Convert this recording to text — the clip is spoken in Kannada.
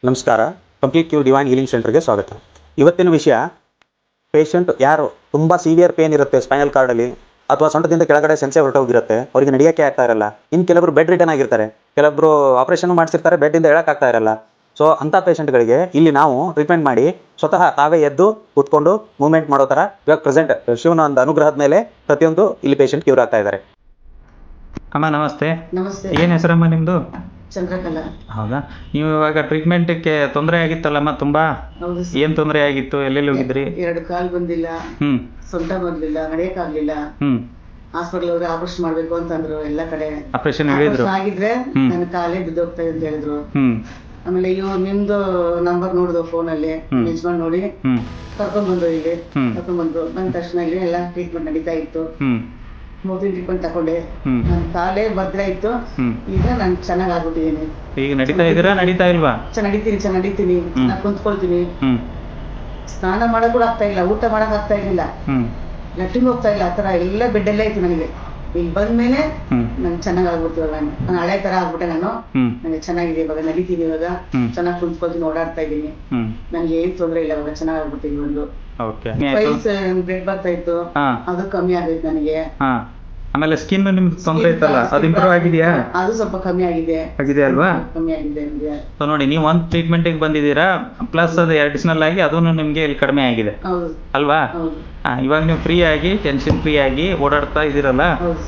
ನಮಸ್ಕಾರ. ಕಂಪ್ಲೀಟ್ ಕ್ಯೂರ್ ಡಿವೈನ್ ಹೀಲಿಂಗ್ ಸೆಂಟರ್ಗೆ ಸ್ವಾಗತ. ಇವತ್ತಿನ ವಿಷಯ, ಪೇಷಂಟ್ ಯಾರು ತುಂಬ ಸಿವಿಯರ್ ಪೇನ್ ಇರುತ್ತೆ ಸ್ಪೈನಲ್ ಕಾರ್ಡಲ್ಲಿ ಅಥವಾ ಸೊಂಟದಿಂದ ಕೆಳಗಡೆ ಸೆನ್ಸೆ ಹೊರಟೋಗಿರುತ್ತೆ, ಅವರಿಗೆ ನಡೆಯೋಕ್ಕೆ ಆಗ್ತಾ ಇರಲ್ಲ. ಇನ್ನು ಕೆಲವರು ಬೆಡ್ ರಿಟರ್ನ್ ಆಗಿರ್ತಾರೆ, ಕೆಲವೊಬ್ಬರು ಆಪರೇಷನ್ ಮಾಡಿಸಿರ್ತಾರೆ, ಬೆಡ್ಡಿಂದ ಹೇಳೋಕ್ಕಾಗ್ತಾ ಇರಲ್ಲ. ಸೊ ಅಂಥ ಪೇಷಂಟ್ಗಳಿಗೆ ಇಲ್ಲಿ ನಾವು ಟ್ರೀಟ್ಮೆಂಟ್ ಮಾಡಿ ಸ್ವತಃ ತಾವೇ ಎದ್ದು ಕೂತ್ಕೊಂಡು ಮೂವ್ಮೆಂಟ್ ಮಾಡೋ ಥರ ಇವಾಗ ಪ್ರೆಸೆಂಟ್ ಶಿವನ ಒಂದು ಅನುಗ್ರಹದ ಮೇಲೆ ಪ್ರತಿಯೊಂದು ಇಲ್ಲಿ ಪೇಷಂಟ್ ಕ್ಯೂರ್ ಆಗ್ತಾ ಇದ್ದಾರೆ. ಅಮ್ಮ ನಮಸ್ತೆ. ನಮಸ್ತೆ. ಏನು ಹೆಸರಮ್ಮ ನಿಮ್ಮದು? ಚಂದ್ರಕಲಾ. ಹೌದಾ? ನೀವು ಇವಾಗ ಟ್ರೀಟ್ಮೆಂಟ್ಗೆ ತೊಂದರೆ ಆಗಿತ್ತಲ್ಲಮ್ಮ ತುಂಬಾ? ಹೌದು ಸರ್. ಏನು ತೊಂದರೆ ಆಗಿತ್ತು? ಎಲ್ಲೆಲ್ಲಿ ಹೋಗಿದ್ರಿ? ಎರಡು ಕಾಲು ಬಂದಿಲ್ಲ, ಹ್ಮ್ ಸೊಂಟ ಬಂದಿಲ್ಲ, ನಡೆಯಕ್ಕಾಗ್ಲಿಲ್ಲ. ಹ್ಮ್ ಹಾಸ್ಪಿಟಲ್ ಹೋದ್ರೆ ಆಪರೇಷನ್ ಮಾಡ್ಬೇಕು ಅಂತಂದ್ರು. ಎಲ್ಲ ಕಡೆ ಆಪರೇಷನ್ ಹೇಳಿದ್ರು? Operation ಆಗಿದ್ರೆ ನನ್ನ ಕಾಲೇ ಬಿದ್ದೋಗ್ತಾ ಇದೆ ಅಂತ ಹೇಳಿದ್ರು. ಹ್ಮ್ ಆಮೇಲೆ ಇವ್ ನಿಮ್ದು ನಂಬರ್ ನೋಡಿದ್ರು ಫೋನಲ್ಲಿ, ಯಜಮಾನ್ ನೋಡಿ ಹ್ಮ್ ಕರ್ಕೊಂಡ್ಬಂದು ಇಲ್ಲಿ ಕರ್ಕೊಂಡ್ಬಂದು ಬಂದ ತಕ್ಷಣ ಇಲ್ಲಿ ಎಲ್ಲ ಟ್ರೀಟ್ಮೆಂಟ್ ನಡೀತಾ ಇತ್ತು. ಹ್ಮ್ ಮೂತಿನ ಟ್ರೀಟ್ಮೆಂಟ್ ತಗೊಂಡೆ. ಹ್ಮ್ ನನ್ನ ಕಾಲೇ ಭದ್ರ ಇತ್ತು. ಹ್ಮ್ ಈಗ ನಾನು ಚೆನ್ನಾಗ್ ಆಗ್ಬಿಟ್ಟಿದ್ದೀನಿ. ಈಗ ನಡೀತಾ ಇದ್ದೀರಾ? ನಡೀತಾ ಇಲ್ವಾ? ಚೆನ್ನಾಗಿ ನಡೀತೀನಿ, ಚೆನ್ನಾಗಿ ಕುಂತ್ಕೊಳ್ತೀನಿ. ಹ್ಮ್ ಸ್ನಾನ ಮಾಡಕ್ ಕೂಡ ಆಗ್ತಾ ಇಲ್ಲ, ಊಟ ಮಾಡಕ್ ಆಗ್ತಾ ಇರ್ಲಿಲ್ಲ, ಹ್ಮ್ ಲೆಟ್ರಿನ್ ಹೋಗ್ತಾ ಇಲ್ಲ, ಆ ತರ ಎಲ್ಲ ಬೆಡ್ಡಲ್ಲೇ ಇತ್ತು ನನಗೆ. ಇಲ್ಲಿ ಬಂದ್ಮೇಲೆ ಹ್ಮ್ ನಂಗೆ ಚೆನ್ನಾಗಿ ಆಗ್ಬಿಡ್ತು. ನಾನು ಹಳೆ ತರ ಆಗ್ಬಿಟ್ಟೆ. ನಾನು ಹ್ಮ್ ನನಗೆ ಚೆನ್ನಾಗಿದೆ ಇವಾಗ, ನಡೀತೀನಿ ಇವಾಗ, ಚೆನ್ನಾಗಿ ಕುಂತ್ಕೊಳ್ತೀನಿ, ಓಡಾಡ್ತಾ ಇದ್ದೀನಿ. ಹ್ಮ್ ನನ್ಗೆ ಏನ್ ತೊಂದ್ರೆ ಇಲ್ಲ ಇವಾಗ, ಚೆನ್ನಾಗಿ ಆಗ್ಬಿಡ್ತೀನಿ. ಒಂದು ಓಕೆ. ಫೈಲ್ಸ್ ಬ್ಲಡ್ ಬರ್ತಾ ಇತ್ತು, ಹಾ ಅದು ಕಮ್ಮಿ ಆಗೈತೆ ನನಗೆ. ಹಾ ಆಮೇಲೆ ಸ್ಕಿನ್ ನಿಮ್ಗೆ ತೊಂದರೆ ಇತ್ತಲ್ಲ, ಅದು ಇಂಪ್ರೂವ್ ಆಗಿದೆಯಾ? ಅದು ಸ್ವಲ್ಪ ಕಮ್ಮಿ ಆಗಿದೆ. ಆಗಿದೆ ಅಲ್ವಾ? ಕಮ್ಮಿ ಆಗಿದೆ ನನಗೆ. ಸೊ ನೋಡಿ, ನೀವು ಒಂದು ಟ್ರೀಟ್ಮೆಂಟ್ಗೆ ಬಂದಿದ್ದೀರಾ, ಪ್ಲಸ್ ಅದು ಅಡಿಷನಲ್ ಆಗಿ ಅದನ್ನು ನಿಮಗೆ ಇಲ್ಲಿ ಕಡಿಮೆ ಆಗಿದೆ ಹೌದು ಅಲ್ವಾ? ಹೌದು ಇವಾಗ ನೀವು ಫ್ರೀ ಆಗಿ, ಟೆನ್ಷನ್ ಫ್ರೀ ಆಗಿ ಓಡಾಡ್ತಾ ಇದ್ದೀರಲ್ಲ, ಹೌದು